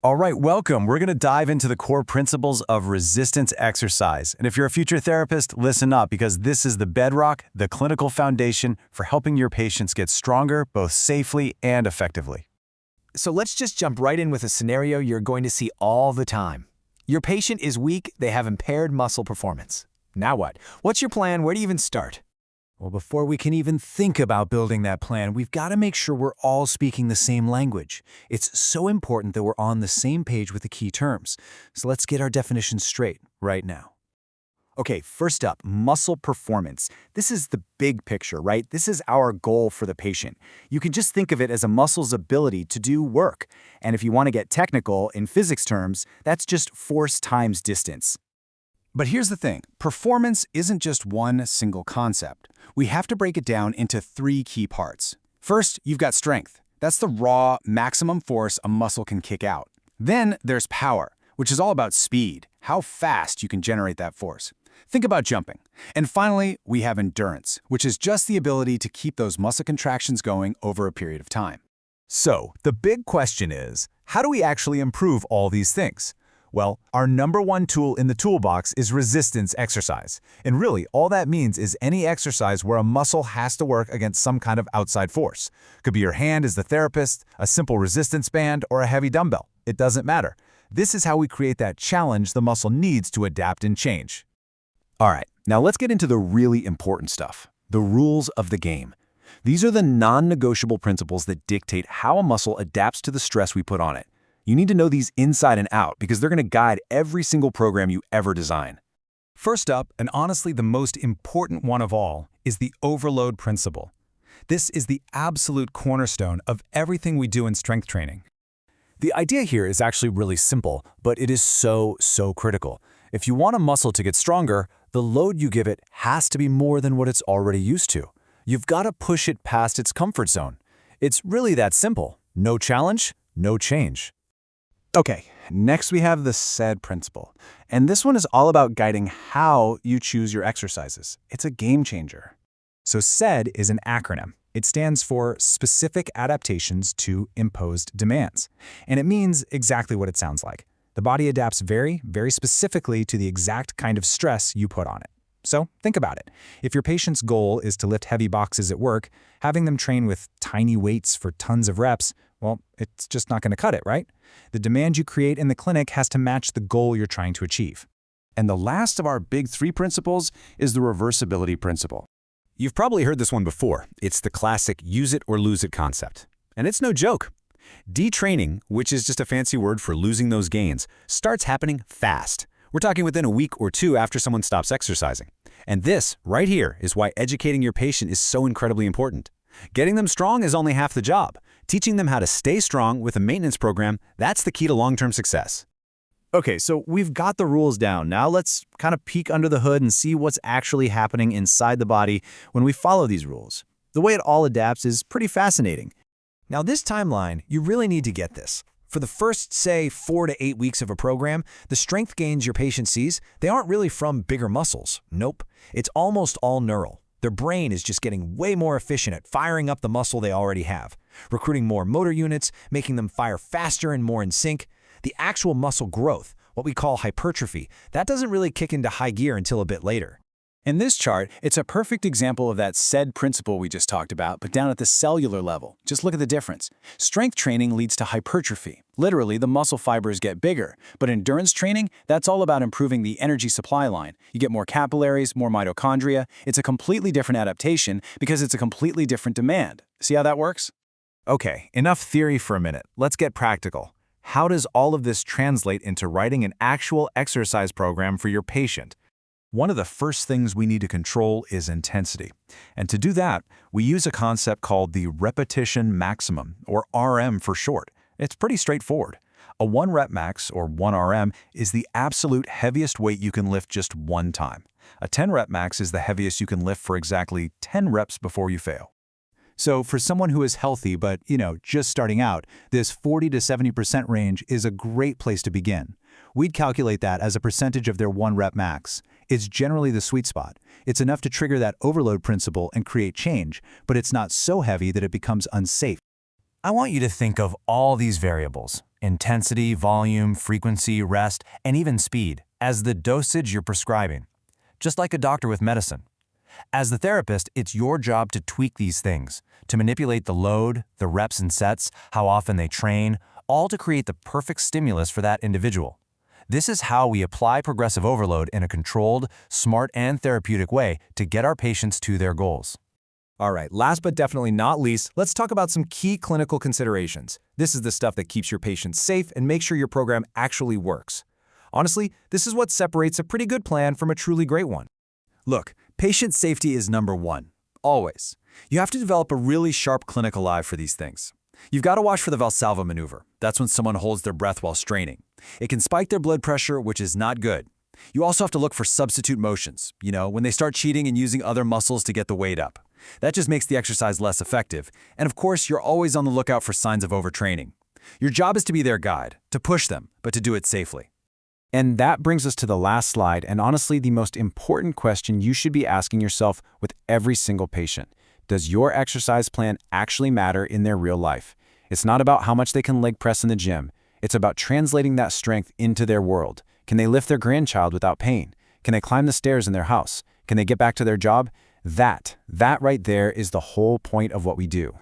All right, welcome. We're going to dive into the core principles of resistance exercise. And if you're a future therapist, listen up because this is the bedrock, the clinical foundation for helping your patients get stronger both safely and effectively. So let's just jump right in with a scenario you're going to see all the time. Your patient is weak, they have impaired muscle performance. Now what? What's your plan? Where do you even start? Well, before we can even think about building that plan, we've got to make sure we're all speaking the same language. It's so important that we're on the same page with the key terms. So let's get our definitions straight right now. Okay, first up, muscle performance. This is the big picture, right? This is our goal for the patient. You can just think of it as a muscle's ability to do work. And if you want to get technical, in physics terms, that's just force times distance. But here's the thing, performance isn't just one single concept. We have to break it down into three key parts. First, you've got strength. That's the raw, maximum force a muscle can kick out. Then there's power, which is all about speed, how fast you can generate that force. Think about jumping. And finally, we have endurance, which is just the ability to keep those muscle contractions going over a period of time. So, the big question is, how do we actually improve all these things? Well, our number one tool in the toolbox is resistance exercise. And really, all that means is any exercise where a muscle has to work against some kind of outside force. Could be your hand as the therapist, a simple resistance band, or a heavy dumbbell. It doesn't matter. This is how we create that challenge the muscle needs to adapt and change. All right, now let's get into the really important stuff, the rules of the game. These are the non-negotiable principles that dictate how a muscle adapts to the stress we put on it. You need to know these inside and out because they're going to guide every single program you ever design. First up, and honestly the most important one of all, is the overload principle. This is the absolute cornerstone of everything we do in strength training. The idea here is actually really simple, but it is so critical. If you want a muscle to get stronger, the load you give it has to be more than what it's already used to. You've got to push it past its comfort zone. It's really that simple. No challenge, no change. Okay, next we have the SAID principle. And this one is all about guiding how you choose your exercises. It's a game changer. So SAID is an acronym. It stands for Specific Adaptations to Imposed Demands. And it means exactly what it sounds like. The body adapts very specifically to the exact kind of stress you put on it. So think about it. If your patient's goal is to lift heavy boxes at work, having them train with tiny weights for tons of reps, well, it's just not going to cut it, right? The demand you create in the clinic has to match the goal you're trying to achieve. And the last of our big three principles is the reversibility principle. You've probably heard this one before. It's the classic use it or lose it concept. And it's no joke. Detraining, which is just a fancy word for losing those gains, starts happening fast. We're talking within a week or two after someone stops exercising. And this, right here, is why educating your patient is so incredibly important. Getting them strong is only half the job. Teaching them how to stay strong with a maintenance program, that's the key to long-term success. Okay, so we've got the rules down. Now let's kind of peek under the hood and see what's actually happening inside the body when we follow these rules. The way it all adapts is pretty fascinating. Now this timeline, you really need to get this. For the first, say, 4 to 8 weeks of a program, the strength gains your patient sees, they aren't really from bigger muscles. Nope. It's almost all neural. Their brain is just getting way more efficient at firing up the muscle they already have, recruiting more motor units, making them fire faster and more in sync. The actual muscle growth, what we call hypertrophy, that doesn't really kick into high gear until a bit later. In this chart, it's a perfect example of that SAID principle we just talked about, but down at the cellular level. Just look at the difference. Strength training leads to hypertrophy. Literally, the muscle fibers get bigger. But endurance training, that's all about improving the energy supply line. You get more capillaries, more mitochondria. It's a completely different adaptation because it's a completely different demand. See how that works? Okay, enough theory for a minute. Let's get practical. How does all of this translate into writing an actual exercise program for your patient? One of the first things we need to control is intensity. And to do that, we use a concept called the repetition maximum, or RM for short. It's pretty straightforward. A 1 rep max, or 1 RM, is the absolute heaviest weight you can lift just one time. A 10 rep max is the heaviest you can lift for exactly 10 reps before you fail. So for someone who is healthy but, just starting out, this 40 to 70% range is a great place to begin. We'd calculate that as a percentage of their 1 rep max. It's generally the sweet spot. It's enough to trigger that overload principle and create change, but it's not so heavy that it becomes unsafe. I want you to think of all these variables, intensity, volume, frequency, rest, and even speed, as the dosage you're prescribing, just like a doctor with medicine. As the therapist, it's your job to tweak these things, to manipulate the load, the reps and sets, how often they train, all to create the perfect stimulus for that individual. This is how we apply progressive overload in a controlled, smart, and therapeutic way to get our patients to their goals. All right, last but definitely not least, let's talk about some key clinical considerations. This is the stuff that keeps your patients safe and makes sure your program actually works. Honestly, this is what separates a pretty good plan from a truly great one. Look, patient safety is number one, always. You have to develop a really sharp clinical eye for these things. You've got to watch for the Valsalva maneuver. That's when someone holds their breath while straining. It can spike their blood pressure, which is not good. You also have to look for substitute motions, when they start cheating and using other muscles to get the weight up. That just makes the exercise less effective. And of course, you're always on the lookout for signs of overtraining. Your job is to be their guide, to push them, but to do it safely. And that brings us to the last slide, and honestly, the most important question you should be asking yourself with every single patient. Does your exercise plan actually matter in their real life? It's not about how much they can leg press in the gym. It's about translating that strength into their world. Can they lift their grandchild without pain? Can they climb the stairs in their house? Can they get back to their job? That right there is the whole point of what we do.